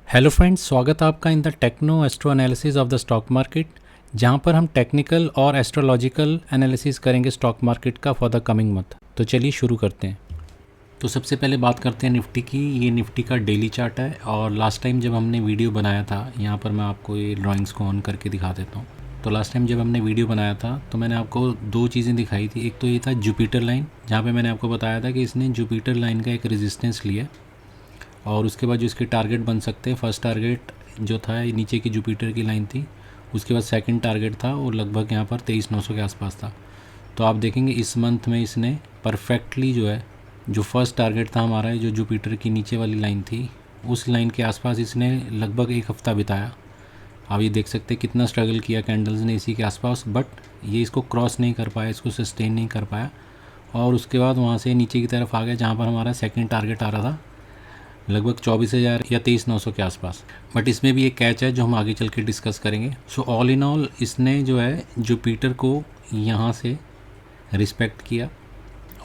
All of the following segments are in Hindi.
हेलो फ्रेंड्स, स्वागत है आपका in the techno astro analysis of the stock market, जहां पर हम टेक्निकल और एस्ट्रोलॉजिकल एनालिसिस करेंगे स्टॉक मार्केट का फॉर द कमिंग मंथ। तो चलिए शुरू करते हैं। तो सबसे पहले बात करते हैं निफ्टी की। ये निफ्टी का डेली चार्ट है और लास्ट टाइम जब हमने वीडियो बनाया था, यहाँ पर मैं आपको ये ड्राइंग्स को ऑन करके दिखा देता हूँ। तो लास्ट टाइम जब हमने वीडियो बनाया था तो मैंने आपको दो चीज़ें दिखाई थी। एक तो ये था जुपिटर लाइन, जहाँ पे मैंने आपको बताया था कि इसने जुपिटर लाइन का एक रेजिस्टेंस लिया और उसके बाद जो इसके टारगेट बन सकते हैं, फर्स्ट टारगेट जो था ये नीचे की जुपिटर की लाइन थी, उसके बाद सेकंड टारगेट था वो लगभग यहाँ पर 23,900 के आसपास था। तो आप देखेंगे इस मंथ में इसने परफेक्टली जो है, जो फर्स्ट टारगेट था हमारा जो जुपिटर की नीचे वाली लाइन थी, उस लाइन के आसपास इसने लगभग एक हफ़्ता बिताया। आप ये देख सकते हैं कितना स्ट्रगल किया कैंडल्स ने इसी के आसपास, बट ये इसको क्रॉस नहीं कर पाया, इसको सस्टेन नहीं कर पाया और उसके बाद वहाँ से नीचे की तरफ आ गया, जहाँ पर हमारा सेकंड टारगेट आ रहा था लगभग 24,000 या 23,900 के आसपास। बट इसमें भी एक कैच है जो हम आगे चल के डिस्कस करेंगे। सो ऑल इन ऑल इसने जो है जुपिटर को यहाँ से रिस्पेक्ट किया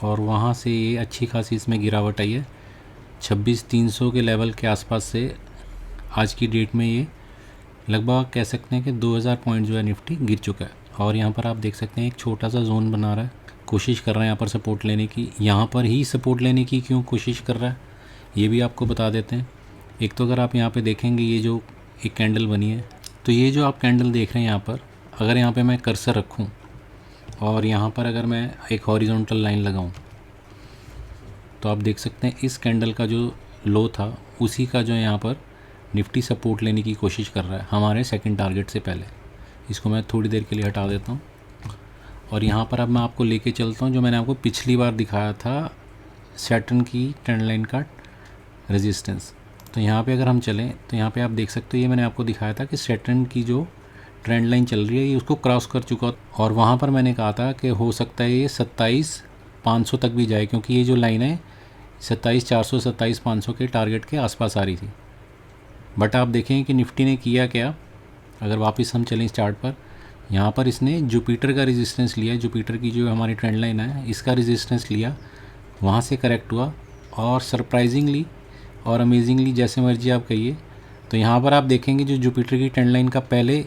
और वहाँ से ये अच्छी खासी इसमें गिरावट आई है। 26,300 के लेवल के आसपास से आज की डेट में ये लगभग कह सकते हैं कि 2,000 पॉइंट जो है निफ्टी गिर चुका है। और यहाँ पर आप देख सकते हैं एक छोटा सा जोन बना रहा है, कोशिश कर रहा है यहाँ पर सपोर्ट लेने की। यहाँ पर ही सपोर्ट लेने की क्यों कोशिश कर रहा है ये भी आपको बता देते हैं। एक तो अगर आप यहाँ पे देखेंगे ये जो एक कैंडल बनी है, तो ये जो आप कैंडल देख रहे हैं यहाँ पर, अगर यहाँ पे मैं कर्सर रखूँ और यहाँ पर अगर मैं एक हॉरिजॉन्टल लाइन लगाऊँ तो आप देख सकते हैं इस कैंडल का जो लो था उसी का जो यहाँ पर निफ्टी सपोर्ट लेने की कोशिश कर रहा है हमारे सेकंड टारगेट से पहले। इसको मैं थोड़ी देर के लिए हटा देता हूँ और यहाँ पर अब मैं आपको लेके चलता हूँ जो मैंने आपको पिछली बार दिखाया था, सैटर्न की ट्रेंड लाइन का रेजिस्टेंस। तो यहाँ पे अगर हम चलें तो यहाँ पे आप देख सकते हो ये मैंने आपको दिखाया था कि सैटर्न की जो ट्रेंड लाइन चल रही है ये उसको क्रॉस कर चुका और वहाँ पर मैंने कहा था कि हो सकता है ये 27,500 तक भी जाए, क्योंकि ये जो लाइन है 27,400 27,500 के टारगेट के आसपास आ रही थी। बट आप देखें कि निफ्टी ने किया क्या, अगर वापस हम चलें इस चार्ट पर, यहाँ पर इसने जुपिटर का रेजिस्टेंस लिया, जुपिटर की जो हमारी ट्रेंड लाइन है इसका रेजिस्टेंस लिया, वहाँ से करेक्ट हुआ और सरप्राइजिंगली और अमेजिंगली जैसे मर्जी आप कहिए, तो यहाँ पर आप देखेंगे जो जुपिटर की ट्रेंड लाइन का पहले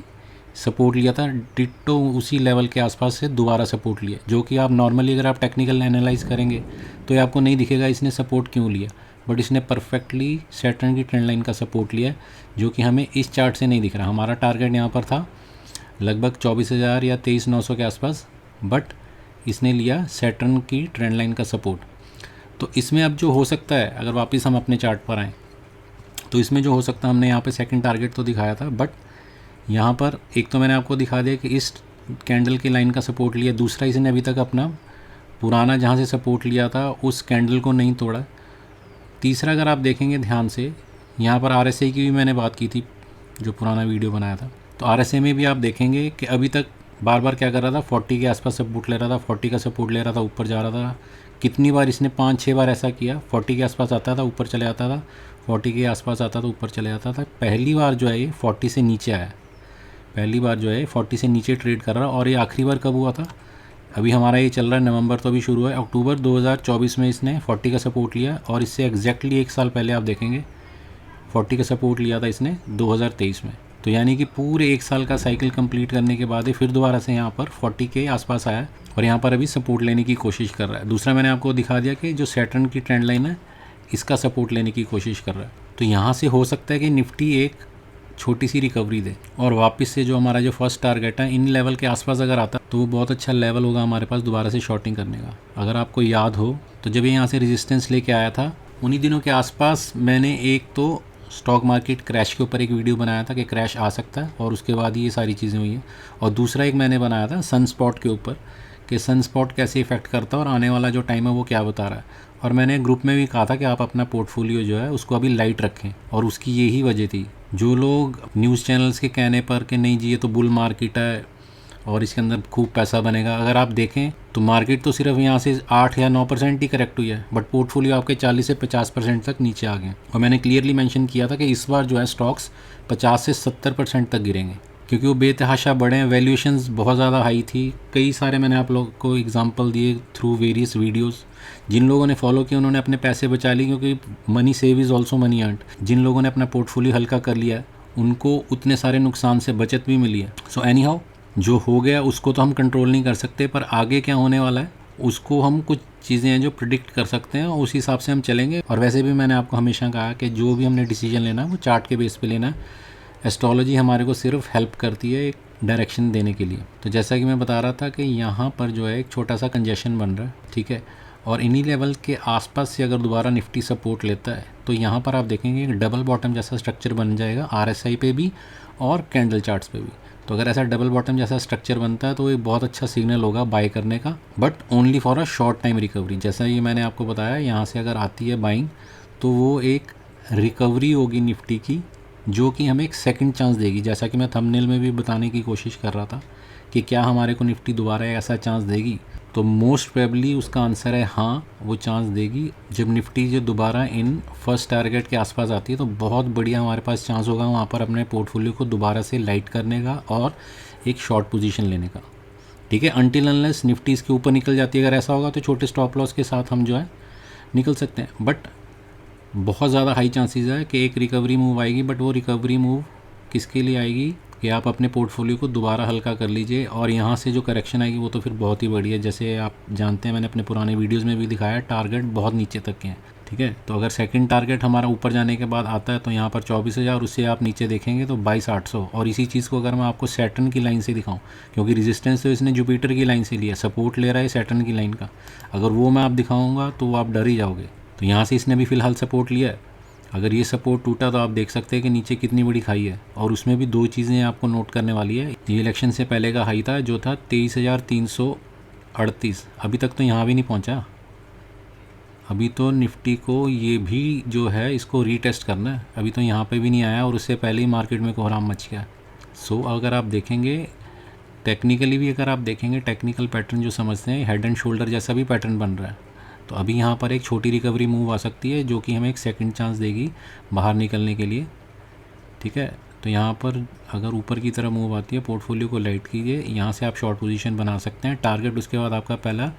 सपोर्ट लिया था डिट्टो उसी लेवल के आसपास से दोबारा सपोर्ट लिया, जो कि आप नॉर्मली अगर आप टेक्निकल एनालाइज करेंगे तो ये आपको नहीं दिखेगा इसने सपोर्ट क्यों लिया, बट इसने परफेक्टली सैटर्न की ट्रेंड लाइन का सपोर्ट लिया जो कि हमें इस चार्ट से नहीं दिख रहा। हमारा टारगेट यहाँ पर था लगभग 24,000 या 23,900 के आसपास, बट इसने लिया सैटर्न की ट्रेंड लाइन का सपोर्ट। तो इसमें अब जो हो सकता है, अगर वापस हम अपने चार्ट पर आएँ तो इसमें जो हो सकता है, हमने यहाँ पे सेकंड टारगेट तो दिखाया था, बट यहाँ पर एक तो मैंने आपको दिखा दिया कि इस कैंडल की लाइन का सपोर्ट लिया, दूसरा इसने अभी तक अपना पुराना जहाँ से सपोर्ट लिया था उस कैंडल को नहीं तोड़ा, तीसरा अगर आप देखेंगे ध्यान से यहाँ पर RSI की भी मैंने बात की थी जो पुराना वीडियो बनाया था, तो RSI में भी आप देखेंगे कि अभी तक बार बार क्या कर रहा था, 40 के आसपास सपोर्ट ले रहा था, 40 का सपोर्ट ले रहा था, ऊपर जा रहा था। कितनी बार इसने 5-6 बार ऐसा किया, 40 के आसपास आता था ऊपर चले जाता था, 40 के आसपास आता था ऊपर चले जाता था। पहली बार जो है ये 40 से नीचे आया, पहली बार जो है 40 से नीचे ट्रेड कर रहा। और ये आखिरी बार कब हुआ था, अभी हमारा ये चल रहा है नवंबर, तो अभी शुरू हुआ है अक्टूबर 2024 में इसने 40 का सपोर्ट लिया और इससे एग्जैक्टली एक साल पहले आप देखेंगे 40 का सपोर्ट लिया था इसने 2023 में। तो यानी कि पूरे एक साल का साइकिल कंप्लीट करने के बाद फिर दोबारा से यहाँ पर 40 के आसपास आया और यहाँ पर अभी सपोर्ट लेने की कोशिश कर रहा है। दूसरा मैंने आपको दिखा दिया कि जो सैटर्न की ट्रेंड लाइन है इसका सपोर्ट लेने की कोशिश कर रहा है। तो यहाँ से हो सकता है कि निफ्टी एक छोटी सी रिकवरी दे और वापस से जो हमारा जो फर्स्ट टारगेट है इन लेवल के आसपास अगर आता तो वो बहुत अच्छा लेवल होगा हमारे पास दोबारा से शॉर्टिंग करने का। अगर आपको याद हो तो जब ये यहाँ से रेजिस्टेंस लेके आया था उन्हीं दिनों के आसपास मैंने एक तो स्टॉक मार्केट क्रैश के ऊपर एक वीडियो बनाया था कि क्रैश आ सकता है और उसके बाद ये सारी चीज़ें हुई हैं, और दूसरा एक मैंने बनाया था सन स्पॉट के ऊपर कि सन स्पॉट कैसे इफेक्ट करता है और आने वाला जो टाइम है वो क्या बता रहा है। और मैंने ग्रुप में भी कहा था कि आप अपना पोर्टफोलियो जो है उसको अभी लाइट रखें, और उसकी यही वजह थी। जो लोग न्यूज़ चैनल्स के कहने पर कि नहीं जी ये तो बुल मार्केट है और इसके अंदर खूब पैसा बनेगा, अगर आप देखें तो मार्केट तो सिर्फ यहाँ से 8 या 9% ही करेक्ट हुई है, बट पोर्टफोलियो आपके 40 से 50% तक नीचे आ गए। और मैंने क्लियरली मेंशन किया था कि इस बार जो है स्टॉक्स 50 से 70% तक गिरेंगे, क्योंकि वो बेतहाशा बढ़े हैं, वैल्यूएशंस बहुत ज़्यादा हाई थी। कई सारे मैंने आप लोगों को एग्जांपल दिए थ्रू वेरियस वीडियोस जिन लोगों ने फॉलो किया उन्होंने अपने पैसे बचा लिए, क्योंकि money save is also money earned. जिन लोगों ने अपना पोर्टफोलियो हल्का कर लिया उनको उतने सारे नुकसान से बचत भी मिली है। सो एनी हाउ, जो हो गया उसको तो हम कंट्रोल नहीं कर सकते, पर आगे क्या होने वाला है उसको हम कुछ चीज़ें हैं जो प्रिडिक्ट कर सकते हैं और उस हिसाब से हम चलेंगे। और वैसे भी मैंने आपको हमेशा कहा कि जो भी हमने डिसीजन लेना है वो चार्ट के बेस पे लेना है। एस्ट्रोलॉजी हमारे को सिर्फ हेल्प करती है एक डायरेक्शन देने के लिए। तो जैसा कि मैं बता रहा था कि यहाँ पर जो है एक छोटा सा कंजेशन बन रहा है, ठीक है, और इन्हीं लेवल के आसपास से अगर दोबारा निफ्टी सपोर्ट लेता है तो यहाँ पर आप देखेंगे एक डबल बॉटम जैसा स्ट्रक्चर बन जाएगा RSI पे भी और कैंडल चार्ट्स पे भी। तो अगर ऐसा डबल बॉटम जैसा स्ट्रक्चर बनता है तो एक बहुत अच्छा सिग्नल होगा बाय करने का, but only for a short time recovery. जैसा ये मैंने आपको बताया, यहाँ से अगर आती है बाइंग तो वो एक रिकवरी होगी निफ्टी की, जो कि हमें एक सेकंड चांस देगी। जैसा कि मैं थंबनेल में भी बताने की कोशिश कर रहा था कि क्या हमारे को निफ्टी दोबारा ऐसा चांस देगी, तो मोस्ट प्रोबेबली उसका आंसर है हाँ, वो चांस देगी। जब निफ्टी जो दोबारा इन फर्स्ट टारगेट के आसपास आती है तो बहुत बढ़िया हमारे पास चांस होगा वहाँ पर अपने पोर्टफोलियो को दोबारा से लाइट करने का और एक शॉर्ट पोजीशन लेने का, ठीक है। अनटिल अनलेस निफ्टी इसके ऊपर निकल जाती है, अगर ऐसा होगा तो छोटे स्टॉप लॉस के साथ हम जो है निकल सकते हैं, बट बहुत ज़्यादा हाई चांसेस है कि एक रिकवरी मूव आएगी। बट वो रिकवरी मूव किसके लिए आएगी कि आप अपने पोर्टफोलियो को दोबारा हल्का कर लीजिए, और यहाँ से जो करेक्शन आएगी वो तो फिर बहुत ही बढ़िया। जैसे आप जानते हैं, मैंने अपने पुराने वीडियोज़ में भी दिखाया, टारगेट बहुत नीचे तक के हैं, ठीक है। तो अगर सेकंड टारगेट हमारा ऊपर जाने के बाद आता है तो यहाँ पर 24,000, उससे आप नीचे देखेंगे तो 22,800। और इसी चीज़ को अगर मैं आपको सैटर्न की लाइन से दिखाऊँ, क्योंकि रेजिस्टेंस तो इसने जुपिटर की लाइन से लिया, सपोर्ट ले रहा है सैटर्न की लाइन का, अगर वो मैं आप दिखाऊँगा तो आप डर ही जाओगे। तो यहाँ से इसने भी फ़िलहाल सपोर्ट लिया है। अगर ये सपोर्ट टूटा तो आप देख सकते हैं कि नीचे कितनी बड़ी खाई है। और उसमें भी दो चीज़ें आपको नोट करने वाली है। ये इलेक्शन से पहले का हाई था जो था 23,338, अभी तक तो यहाँ भी नहीं पहुँचा। अभी तो निफ्टी को ये भी जो है इसको रीटेस्ट करना है, अभी तो यहाँ पे भी नहीं आया और उससे पहले ही मार्केट में कोहराम मच गया। सो अगर आप देखेंगे टेक्निकली भी, अगर आप देखेंगे टेक्निकल पैटर्न जो समझते हैं, हेड एंड शोल्डर जैसा भी पैटर्न बन रहा है। तो अभी यहाँ पर एक छोटी रिकवरी मूव आ सकती है जो कि हमें एक सेकंड चांस देगी बाहर निकलने के लिए, ठीक है। तो यहाँ पर अगर ऊपर की तरफ मूव आती है, पोर्टफोलियो को लाइट कीजिए, यहाँ से आप शॉर्ट पोजीशन बना सकते हैं। टारगेट उसके बाद आपका पहला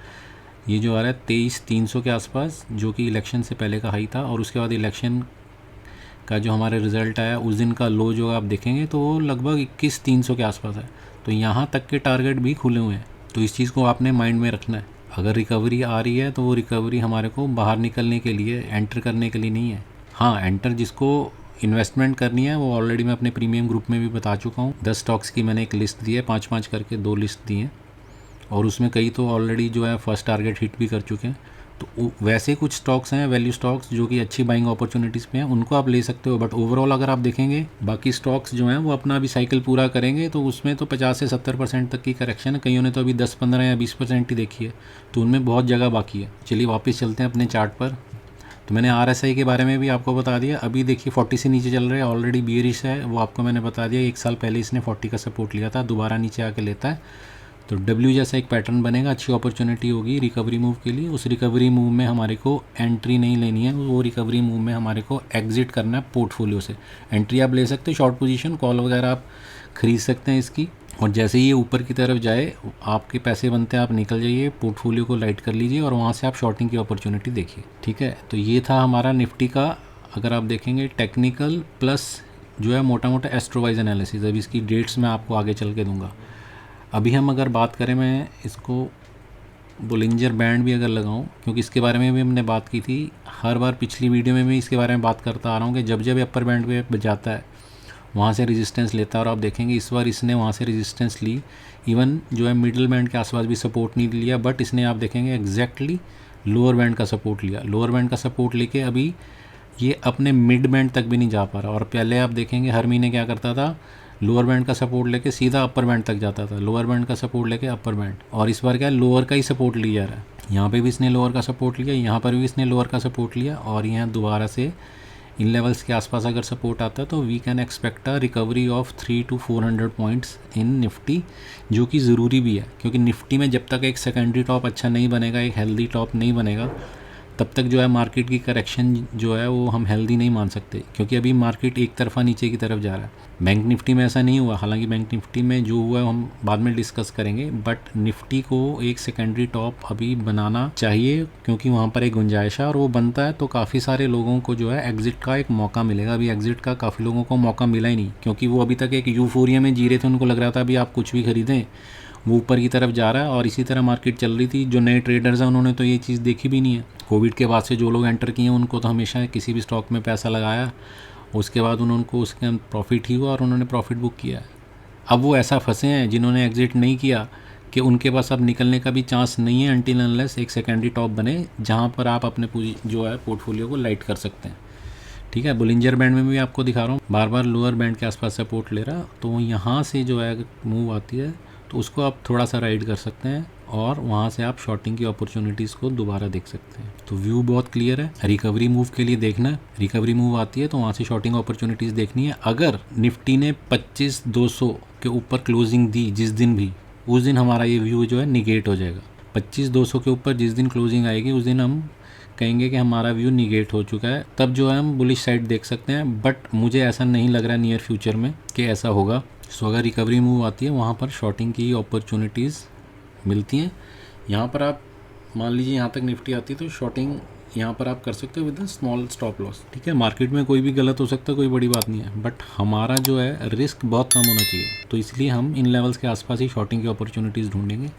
ये जो आ रहा है 23,300 के आसपास, जो कि इलेक्शन से पहले का हाई था, और उसके बाद इलेक्शन का जो हमारे रिज़ल्ट आया उस दिन का लो जो आप देखेंगे तो वो लगभग 21,300 के आसपास है। तो यहाँ तक के टारगेट भी खुले हुए हैं, तो इस चीज़ को आपने माइंड में रखना है। अगर रिकवरी आ रही है तो वो रिकवरी हमारे को बाहर निकलने के लिए, एंटर करने के लिए नहीं है। हाँ, एंटर जिसको इन्वेस्टमेंट करनी है वो ऑलरेडी मैं अपने प्रीमियम ग्रुप में भी बता चुका हूँ। 10 स्टॉक्स की मैंने एक लिस्ट दी है, 5-5 करके 2 लिस्ट दी हैं, और उसमें कई तो ऑलरेडी जो है फर्स्ट टारगेट हिट भी कर चुके हैं। तो वैसे कुछ स्टॉक्स हैं, वैल्यू स्टॉक्स, जो कि अच्छी बाइंग अपॉर्चुनिटीज़ पे हैं, उनको आप ले सकते हो। बट ओवरऑल अगर आप देखेंगे बाकी स्टॉक्स जो हैं वो अपना अभी साइकिल पूरा करेंगे तो उसमें तो 50 से 70% तक की करेक्शन है। कईयों ने तो अभी 10-15 या 20% ही देखी है, तो उनमें बहुत जगह बाकी है। चलिए वापस चलते हैं अपने चार्ट पर। तो मैंने RSI के बारे में भी आपको बता दिया। अभी देखिए 40 से नीचे चल रहा है, ऑलरेडी बियरिश है, वो आपको मैंने बता दिया। 1 साल पहले इसने 40 का सपोर्ट लिया था, दोबारा नीचे आके लेता है तो W जैसा एक पैटर्न बनेगा, अच्छी अपॉर्चुनिटी होगी रिकवरी मूव के लिए। उस रिकवरी मूव में हमारे को एंट्री नहीं लेनी है, वो रिकवरी मूव में हमारे को एग्जिट करना है पोर्टफोलियो से। एंट्री आप ले सकते हैं, शॉर्ट पोजीशन, कॉल वगैरह आप खरीद सकते हैं इसकी। और जैसे ही ये ऊपर की तरफ जाए, आपके पैसे बनते हैं, आप निकल जाइए, पोर्टफोलियो को लाइट कर लीजिए और वहाँ से आप शॉर्टिंग की अपॉर्चुनिटी देखिए, ठीक है। तो ये था हमारा निफ्टी का, अगर आप देखेंगे टेक्निकल प्लस जो है मोटा मोटा एस्ट्रोवाइज एनालिसिस। अब इसकी डेट्स मैं आपको आगे चल के दूँगा। अभी हम अगर बात करें, मैं इसको बोलिंजर बैंड भी अगर लगाऊं, क्योंकि इसके बारे में भी हमने बात की थी, हर बार पिछली वीडियो में भी इसके बारे में बात करता आ रहा हूं कि जब जब अपर बैंड पे जाता है वहां से रेजिस्टेंस लेता है। और आप देखेंगे इस बार इसने वहां से रेजिस्टेंस ली, इवन जो है मिडिल बैंड के आसपास भी सपोर्ट नहीं लिया, बट इसने आप देखेंगे एग्जैक्टली लोअर बैंड का सपोर्ट लिया। लोअर बैंड का सपोर्ट लेके अभी ये अपने मिड बैंड तक भी नहीं जा पा रहा। और पहले आप देखेंगे हर महीने क्या करता था, लोअर बैंड का सपोर्ट लेके सीधा अपर बैंड तक जाता था, लोअर बैंड का सपोर्ट लेके अपर बैंड। और इस बार क्या है, लोअर का ही सपोर्ट लिया जा रहा है। यहाँ पे भी इसने लोअर का सपोर्ट लिया, यहाँ पर भी इसने लोअर का सपोर्ट लिया, और यहाँ दोबारा से इन लेवल्स के आसपास अगर सपोर्ट आता है तो we can expect a recovery of 300 to 400 points in Nifty, जो कि ज़रूरी भी है। क्योंकि निफ्टी में जब तक एक सेकेंडरी टॉप अच्छा नहीं बनेगा, एक हेल्दी टॉप नहीं बनेगा, तब तक जो है मार्केट की करेक्शन जो है वो हम हेल्दी नहीं मान सकते, क्योंकि अभी मार्केट एक तरफा नीचे की तरफ जा रहा है। बैंक निफ्टी में ऐसा नहीं हुआ, हालांकि बैंक निफ्टी में जो हुआ है हम बाद में डिस्कस करेंगे, बट निफ्टी को एक सेकेंडरी टॉप अभी बनाना चाहिए, क्योंकि वहाँ पर एक गुंजाइश है और वो बनता है तो काफ़ी सारे लोगों को जो है एग्जिट का एक मौका मिलेगा। अभी एग्जिट का काफ़ी लोगों को मौका मिला ही नहीं, क्योंकि वो अभी तक एक यूफोरिया में जी रहे थे, उनको लग रहा था अभी आप कुछ भी खरीदें वो ऊपर की तरफ जा रहा है, और इसी तरह मार्केट चल रही थी। जो नए ट्रेडर्स हैं उन्होंने तो ये चीज़ देखी भी नहीं है। कोविड के बाद से जो लोग एंटर किए हैं उनको तो हमेशा किसी भी स्टॉक में पैसा लगाया, उसके बाद उनको उसके प्रॉफिट ही हुआ और उन्होंने प्रॉफिट बुक किया है। अब वो ऐसा फंसे हैं जिन्होंने एग्जिट नहीं किया कि उनके पास अब निकलने का भी चांस नहीं है अनटिल अनलेस एक सेकेंडरी टॉप बने, जहाँ पर आप अपने पूरी जो है पोर्टफोलियो को लाइट कर सकते हैं। ठीक है, बुलिंजर बैंड में भी आपको दिखा रहा हूँ, बार बार लोअर बैंड के आसपास सपोर्ट ले रहा, तो यहाँ से जो है मूव आती है तो उसको आप थोड़ा सा राइड कर सकते हैं और वहाँ से आप शॉर्टिंग की अपॉर्चुनिटीज़ को दोबारा देख सकते हैं। तो व्यू बहुत क्लियर है। रिकवरी मूव के लिए देखना है, रिकवरी मूव आती है तो वहाँ से शॉर्टिंग अपॉर्चुनिटीज़ देखनी है। अगर निफ्टी ने 25,200 के ऊपर क्लोजिंग दी जिस दिन भी, उस दिन हमारा ये व्यू जो है निगेट हो जाएगा। 25,200 के ऊपर जिस दिन क्लोजिंग आएगी उस दिन हम कहेंगे कि हमारा व्यू निगेट हो चुका है, तब जो है हम बुलिश साइड देख सकते हैं। बट मुझे ऐसा नहीं लग रहा नियर फ्यूचर में कि ऐसा होगा। सो अगर रिकवरी मूव आती है वहाँ पर शॉर्टिंग की अपॉर्चुनिटीज़ मिलती हैं। यहाँ पर आप मान लीजिए यहाँ तक निफ्टी आती है तो शॉर्टिंग यहाँ पर आप कर सकते हो with a small stop loss. ठीक है, मार्केट में कोई भी गलत हो सकता है, कोई बड़ी बात नहीं है, बट हमारा जो है रिस्क बहुत कम होना चाहिए, तो इसलिए हम इन लेवल्स के आसपास ही शॉर्टिंग की अपॉर्चुनिटीज़ ढूंढेंगे।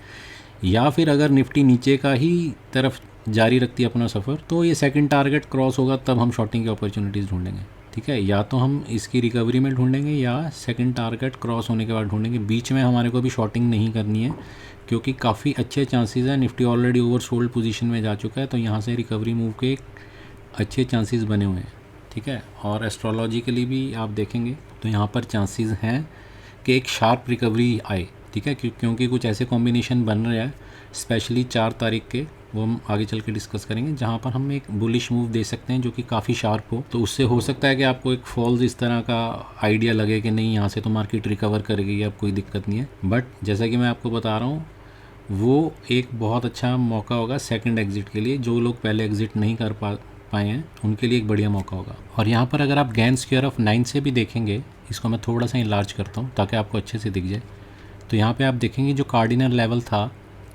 या फिर अगर निफ्टी नीचे का ही तरफ जारी रखती है अपना सफ़र, तो ये सेकंड टारगेट क्रॉस होगा तब हम शॉर्टिंग की अपॉर्चुनिटीज़ ढूंढेंगे। ठीक है, या तो हम इसकी रिकवरी में ढूंढेंगे या सेकंड टारगेट क्रॉस होने के बाद ढूंढेंगे। बीच में हमारे को भी शॉर्टिंग नहीं करनी है, क्योंकि काफ़ी अच्छे चांसेस हैं। निफ्टी ऑलरेडी ओवरसोल्ड पोजीशन में जा चुका है, तो यहाँ से रिकवरी मूव के अच्छे चांसेस बने हुए हैं। ठीक है, और एस्ट्रोलॉजिकली भी आप देखेंगे तो यहाँ पर चांसेस हैं कि एक शार्प रिकवरी आए। ठीक है, क्योंकि कुछ ऐसे कॉम्बिनेशन बन रहे हैं स्पेशली 4 तारीख के, वो हम आगे चल के डिस्कस करेंगे, जहाँ पर हम एक बुलिश मूव दे सकते हैं जो कि काफ़ी शार्प हो। तो उससे हो सकता है कि आपको एक फॉल्स इस तरह का आइडिया लगे कि नहीं यहाँ से तो मार्केट रिकवर करेगी, अब कोई दिक्कत नहीं है। बट जैसा कि मैं आपको बता रहा हूँ, वो एक बहुत अच्छा मौका होगा सेकंड एग्जिट के लिए। जो लोग पहले एग्जिट नहीं कर पाए हैं उनके लिए एक बढ़िया मौका होगा। और यहाँ पर अगर आप गैन स्क्वायर ऑफ 9 से भी देखेंगे, इसको मैं थोड़ा सा इनलार्ज करता हूँ ताकि आपको अच्छे से दिख जाए, तो यहाँ पे आप देखेंगे जो कार्डिनल लेवल था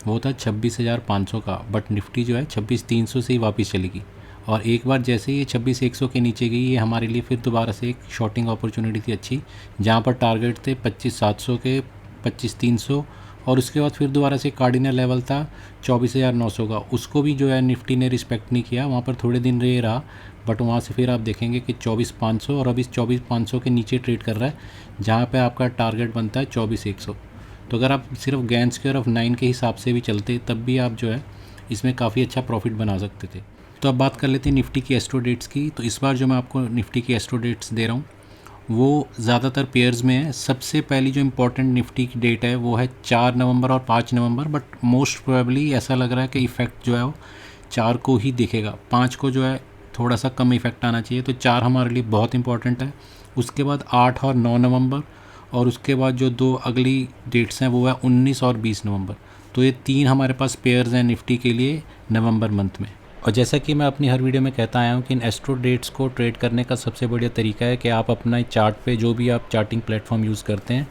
वो था 26,500 का, बट निफ्टी जो है 26,300 से ही वापस चलेगी। और एक बार जैसे ही ये 26,100 के नीचे गई, ये हमारे लिए फिर दोबारा से एक शॉर्टिंग अपॉर्चुनिटी थी अच्छी, जहाँ पर टारगेट थे 25,700 के, 25,300, और उसके बाद फिर दोबारा से कार्डिनल लेवल था 24,900 का। उसको भी जो है निफ्टी ने रिस्पेक्ट नहीं किया, वहाँ पर थोड़े दिन रहा, बट वहाँ से फिर आप देखेंगे कि 24,500 और अभी 24,500 के नीचे ट्रेड कर रहा है, जहाँ पे आपका टारगेट बनता है 24,100। तो अगर आप सिर्फ गैन स्क्वायर ऑफ 9 के हिसाब से भी चलते तब भी आप जो है इसमें काफ़ी अच्छा प्रॉफिट बना सकते थे। तो अब बात कर लेते हैं निफ्टी की एस्ट्रो डेट्स की। तो इस बार जो मैं आपको निफ्टी की एस्ट्रो डेट्स दे रहा हूँ वो ज़्यादातर पेयर्स में है। सबसे पहली जो इम्पोर्टेंट निफ्टी की डेट है वो है 4 नवंबर और 5 नवंबर, बट मोस्ट प्रोबेबली ऐसा लग रहा है कि इफ़ेक्ट जो है वो 4 को ही दिखेगा, 5 को जो है थोड़ा सा कम इफेक्ट आना चाहिए। तो 4 हमारे लिए बहुत इंपॉर्टेंट है। उसके बाद 8 और 9 नवंबर, और उसके बाद जो 2 अगली डेट्स हैं वो है 19 और 20 नवंबर। तो ये 3 हमारे पास पेयर्स हैं निफ्टी के लिए नवंबर मंथ में। और जैसा कि मैं अपनी हर वीडियो में कहता आया हूँ कि इन एस्ट्रो डेट्स को ट्रेड करने का सबसे बढ़िया तरीका है कि आप अपना चार्ट पे जो भी आप चार्टिंग प्लेटफॉर्म यूज़ करते हैं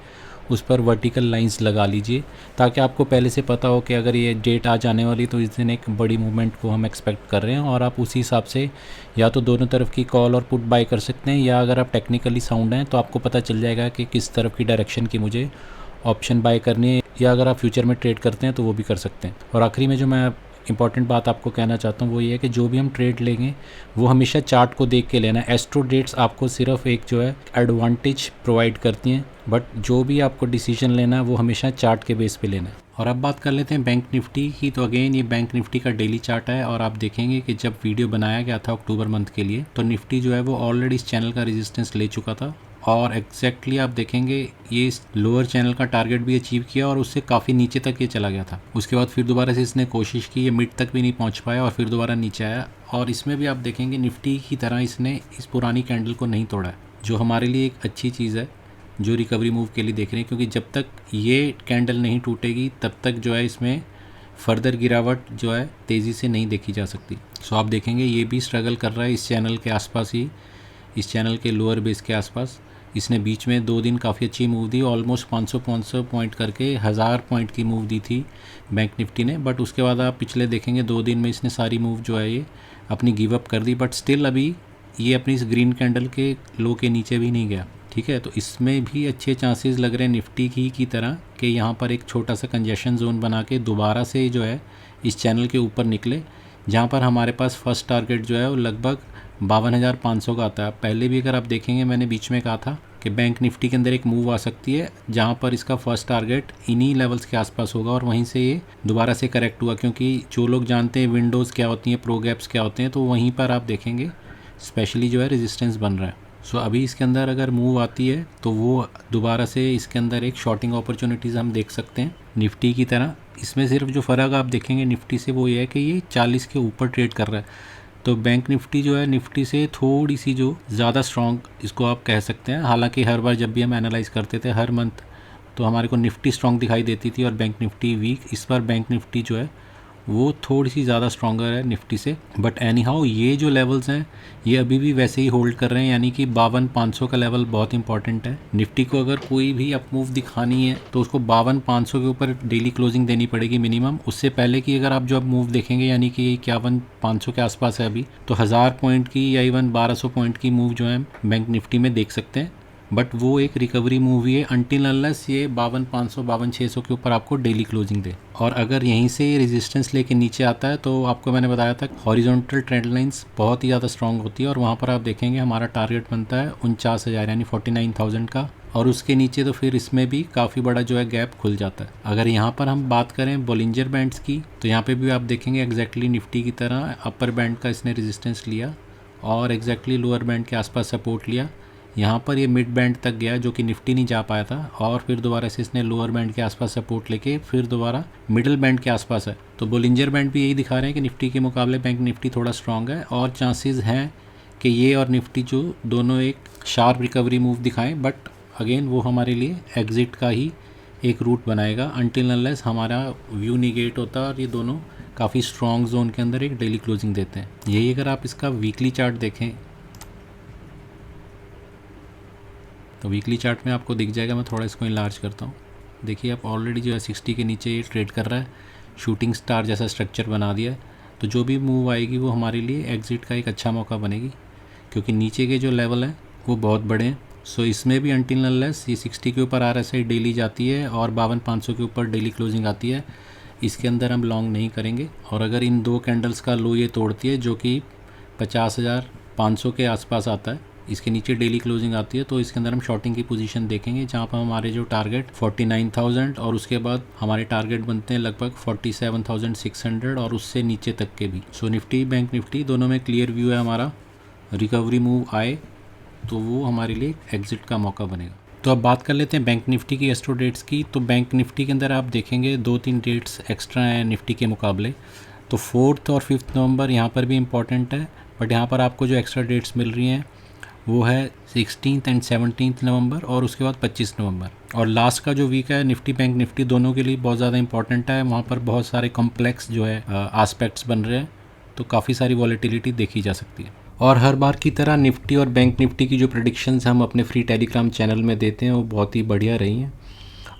उस पर वर्टिकल लाइंस लगा लीजिए, ताकि आपको पहले से पता हो कि अगर ये डेट आ जाने वाली तो इस दिन एक बड़ी मूवमेंट को हम एक्सपेक्ट कर रहे हैं, और आप उसी हिसाब से या तो दोनों तरफ की कॉल और पुट बाय कर सकते हैं, या अगर आप टेक्निकली साउंड हैं तो आपको पता चल जाएगा कि किस तरफ की डायरेक्शन की मुझे ऑप्शन बाय करनी है, या अगर आप फ्यूचर में ट्रेड करते हैं तो वो भी कर सकते हैं। और आखिरी में जो मैं इंपॉर्टेंट बात आपको कहना चाहता हूँ वो ये है कि जो भी हम ट्रेड लेंगे वो हमेशा चार्ट को देख के लेना है। एस्ट्रो डेट्स आपको सिर्फ एक जो है एडवांटेज प्रोवाइड करती हैं, बट जो भी आपको डिसीजन लेना है वो हमेशा चार्ट के बेस पे लेना है। और अब बात कर लेते हैं बैंक निफ्टी की। तो अगेन ये बैंक निफ्टी का डेली चार्ट है, और आप देखेंगे कि जब वीडियो बनाया गया था अक्टूबर मंथ के लिए तो निफ्टी जो है वो ऑलरेडी इस चैनल का रेजिस्टेंस ले चुका था, और एग्जैक्टली आप देखेंगे ये लोअर चैनल का टारगेट भी अचीव किया और उससे काफ़ी नीचे तक ये चला गया था। उसके बाद फिर दोबारा से इसने कोशिश की, ये मिड तक भी नहीं पहुंच पाया और फिर दोबारा नीचे आया, और इसमें भी आप देखेंगे निफ्टी की तरह इसने इस पुरानी कैंडल को नहीं तोड़ा है, जो हमारे लिए एक अच्छी चीज़ है जो रिकवरी मूव के लिए देख रहे हैं, क्योंकि जब तक ये कैंडल नहीं टूटेगी तब तक जो है इसमें फर्दर गिरावट जो है तेज़ी से नहीं देखी जा सकती। सो आप देखेंगे ये भी स्ट्रगल कर रहा है इस चैनल के आसपास ही, इस चैनल के लोअर बेस के आसपास। इसने बीच में 2 दिन काफ़ी अच्छी मूव दी, ऑलमोस्ट 500 पॉइंट करके 1000 पॉइंट की मूव दी थी बैंक निफ्टी ने। बट उसके बाद आप पिछले देखेंगे 2 दिन में इसने सारी मूव जो है ये अपनी गिव अप कर दी। बट स्टिल अभी ये अपनी इस ग्रीन कैंडल के लो के नीचे भी नहीं गया, ठीक है। तो इसमें भी अच्छे चांसेस लग रहे हैं निफ्टी की तरह कि यहाँ पर एक छोटा सा कंजेशन जोन बना के दोबारा से जो है इस चैनल के ऊपर निकले, जहाँ पर हमारे पास फर्स्ट टारगेट जो है वो लगभग 52,500 का आता है। पहले भी अगर आप देखेंगे मैंने बीच में कहा था कि बैंक निफ्टी के अंदर एक मूव आ सकती है जहाँ पर इसका फर्स्ट टारगेट इन्हीं लेवल्स के आसपास होगा और वहीं से ये दोबारा से करेक्ट हुआ, क्योंकि जो लोग जानते हैं विंडोज़ क्या होती हैं, प्रो गैप्स क्या होते हैं, तो वहीं पर आप देखेंगे स्पेशली जो है रेजिस्टेंस बन रहा है। सो अभी इसके अंदर अगर मूव आती है तो वो दोबारा से इसके अंदर एक शॉर्टिंग अपॉर्चुनिटीज़ हम देख सकते हैं निफ्टी की तरह। इसमें सिर्फ जो फ़र्क आप देखेंगे निफ्टी से वो ये है कि ये 40 के ऊपर ट्रेड कर रहा है। तो बैंक निफ्टी जो है निफ्टी से थोड़ी सी जो ज़्यादा स्ट्रॉन्ग इसको आप कह सकते हैं। हालांकि हर बार जब भी हम एनालाइज करते थे हर मंथ तो हमारे को निफ्टी स्ट्रॉन्ग दिखाई देती थी और बैंक निफ्टी वीक। इस बार बैंक निफ्टी जो है वो थोड़ी सी ज़्यादा स्ट्रॉन्गर है निफ्टी से। बट एनी हाउ ये जो लेवल्स हैं ये अभी भी वैसे ही होल्ड कर रहे हैं, यानी कि 52,500 का लेवल बहुत इंपॉर्टेंट है। निफ्टी को अगर कोई भी अप मूव दिखानी है तो उसको 52,500 के ऊपर डेली क्लोजिंग देनी पड़ेगी मिनिमम। उससे पहले की अगर आप जो अब मूव देखेंगे यानी कि 51,500 के आसपास है अभी, तो 1000 पॉइंट की या इवन 1200 पॉइंट की मूव जो है बैंक निफ्टी में देख सकते हैं। बट वो एक रिकवरी मूव ही है अनटिल अनलेस ये 52,500 52,600 के ऊपर आपको डेली क्लोजिंग दे। और अगर यहीं से रेजिस्टेंस लेके नीचे आता है तो आपको मैंने बताया था हॉरिजॉन्टल ट्रेंड लाइंस बहुत ही ज़्यादा स्ट्रॉन्ग होती है और वहाँ पर आप देखेंगे हमारा टारगेट बनता है 49,000 यानी 49,000 का, और उसके नीचे तो फिर इसमें भी काफ़ी बड़ा जो है गैप खुल जाता है। अगर यहाँ पर हम बात करें बॉलिंजर बैंड्स की तो यहाँ पे भी आप देखेंगे एग्जैक्टली निफ्टी की तरह अपर बैंड का इसने रेजिस्टेंस लिया और एग्जैक्टली लोअर बैंड के आसपास सपोर्ट लिया। यहाँ पर ये मिड बैंड तक गया जो कि निफ्टी नहीं जा पाया था और फिर दोबारा से इसने लोअर बैंड के आसपास सपोर्ट लेके फिर दोबारा मिडिल बैंड के आसपास है। तो बोलिंजर बैंड भी यही दिखा रहे हैं कि निफ्टी के मुकाबले बैंक निफ्टी थोड़ा स्ट्रांग है और चांसेस हैं कि ये और निफ्टी जो दोनों एक शार्प रिकवरी मूव दिखाएं। बट अगेन वो हमारे लिए एग्जिट का ही एक रूट बनाएगा अनटिल अनलेस हमारा व्यू निगेट होता है और ये दोनों काफ़ी स्ट्रॉन्ग जोन के अंदर एक डेली क्लोजिंग देते हैं। यही अगर आप इसका वीकली चार्ट देखें तो वीकली चार्ट में आपको दिख जाएगा। मैं थोड़ा इसको इनलार्ज करता हूँ। देखिए आप ऑलरेडी जो है 60 के नीचे ये ट्रेड कर रहा है, शूटिंग स्टार जैसा स्ट्रक्चर बना दिया है। तो जो भी मूव आएगी वो हमारे लिए एग्जिट का एक अच्छा मौका बनेगी क्योंकि नीचे के जो लेवल हैं वो बहुत बड़े हैं। सो इसमें भी अनटिल अनलेस ये 60 के ऊपर RSI डेली जाती है और 52,500 के ऊपर डेली क्लोजिंग आती है, इसके अंदर हम लॉन्ग नहीं करेंगे। और अगर इन 2 कैंडल्स का लो ये तोड़ती है जो कि 50,500 के आसपास आता है, इसके नीचे डेली क्लोजिंग आती है, तो इसके अंदर हम शॉर्टिंग की पोजीशन देखेंगे जहाँ पर हमारे जो टारगेट 49,000 और उसके बाद हमारे टारगेट बनते हैं लगभग 47,600 और उससे नीचे तक के भी। सो निफ्टी बैंक निफ्टी दोनों में क्लियर व्यू है हमारा, रिकवरी मूव आए तो वो हमारे लिए एग्जिट का मौका बनेगा। तो अब बात कर लेते हैं बैंक निफ्टी की एस्ट्रो डेट्स की। तो बैंक निफ्टी के अंदर आप देखेंगे 2-3 डेट्स एक्स्ट्रा हैं निफ्टी के मुकाबले। तो 4 और 5 नवंबर यहाँ पर भी इम्पॉर्टेंट है, बट यहाँ पर आपको जो एक्स्ट्रा डेट्स मिल रही हैं वो है 16 एंड 17 नवंबर और उसके बाद 25 नवंबर। और लास्ट का जो वीक है निफ्टी बैंक निफ्टी दोनों के लिए बहुत ज़्यादा इंपॉर्टेंट है। वहाँ पर बहुत सारे कॉम्प्लेक्स जो है एस्पेक्ट्स बन रहे हैं, तो काफ़ी सारी वॉलेटिलिटी देखी जा सकती है। और हर बार की तरह निफ्टी और बैंक निफ्टी की जो प्रेडिक्शंस हम अपने फ्री टेलीग्राम चैनल में देते हैं वो बहुत ही बढ़िया रही हैं।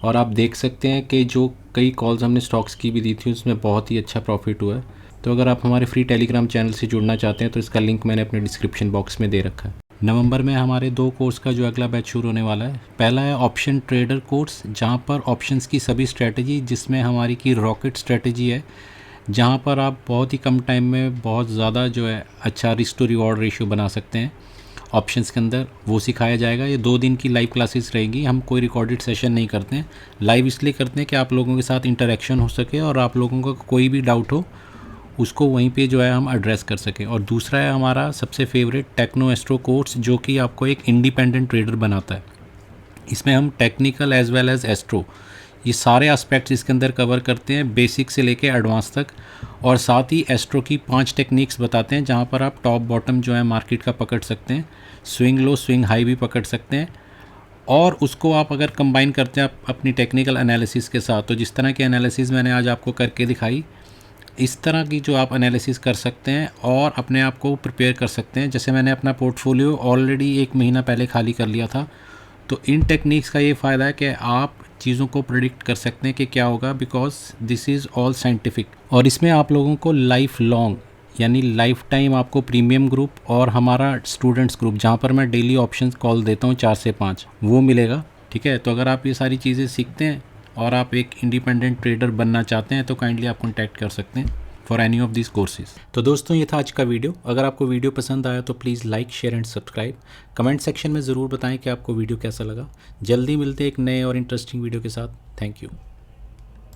और आप देख सकते हैं कि जो कई कॉल्स हमने स्टॉक्स की भी दी थी उसमें बहुत ही अच्छा प्रॉफिट हुआ है। तो अगर आप हमारे फ्री टेलीग्राम चैनल से जुड़ना चाहते हैं तो इसका लिंक मैंने अपने डिस्क्रिप्शन बॉक्स में दे रखा है। नवंबर में हमारे 2 कोर्स का जो अगला बैच शुरू होने वाला है। पहला है ऑप्शन ट्रेडर कोर्स, जहां पर ऑप्शंस की सभी स्ट्रेटजी, जिसमें हमारी की रॉकेट स्ट्रेटजी है, जहां पर आप बहुत ही कम टाइम में बहुत ज़्यादा जो है अच्छा रिस्क टू रिवॉर्ड रेशियो बना सकते हैं ऑप्शंस के अंदर, वो सिखाया जाएगा। ये 2 दिन की लाइव क्लासेस रहेगी। हम कोई रिकॉर्डेड सेशन नहीं करते हैं, लाइव इसलिए करते हैं कि आप लोगों के साथ इंटरेक्शन हो सके और आप लोगों का कोई भी डाउट हो उसको वहीं पे जो है हम एड्रेस कर सकें। और दूसरा है हमारा सबसे फेवरेट टेक्नो एस्ट्रो कोर्स, जो कि आपको एक इंडिपेंडेंट ट्रेडर बनाता है। इसमें हम technical as well as astro ये सारे एस्पेक्ट्स इसके अंदर कवर करते हैं, बेसिक से लेके एडवांस तक। और साथ ही एस्ट्रो की 5 टेक्निक्स बताते हैं जहाँ पर आप टॉप बॉटम जो है मार्केट का पकड़ सकते हैं, स्विंग लो स्विंग हाई भी पकड़ सकते हैं। और उसको आप अगर कंबाइन करते हैं अपनी टेक्निकल एनालिसिस के साथ, तो जिस तरह की एनालिसिस मैंने आज आपको करके दिखाई, इस तरह की जो आप एनालिसिस कर सकते हैं और अपने आप को प्रिपेयर कर सकते हैं। जैसे मैंने अपना पोर्टफोलियो ऑलरेडी 1 महीना पहले खाली कर लिया था। तो इन टेक्निक्स का ये फ़ायदा है कि आप चीज़ों को प्रिडिक्ट कर सकते हैं कि क्या होगा, because this is all scientific. और इसमें आप लोगों को लाइफ लॉन्ग यानी लाइफ टाइम आपको प्रीमियम ग्रुप और हमारा स्टूडेंट्स ग्रुप, जहाँ पर मैं डेली ऑप्शंस कॉल देता हूँ 4 से 5, वो मिलेगा। ठीक है, तो अगर आप ये सारी चीज़ें सीखते हैं और आप एक इंडिपेंडेंट ट्रेडर बनना चाहते हैं तो काइंडली आप कॉन्टैक्ट कर सकते हैं for any of this courses. तो दोस्तों, ये था आज का वीडियो। अगर आपको वीडियो पसंद आया तो please like, share and subscribe. Comment section में ज़रूर बताएं कि आपको वीडियो कैसा लगा। जल्दी मिलते हैं एक नए और इंटरेस्टिंग वीडियो के साथ। Thank you.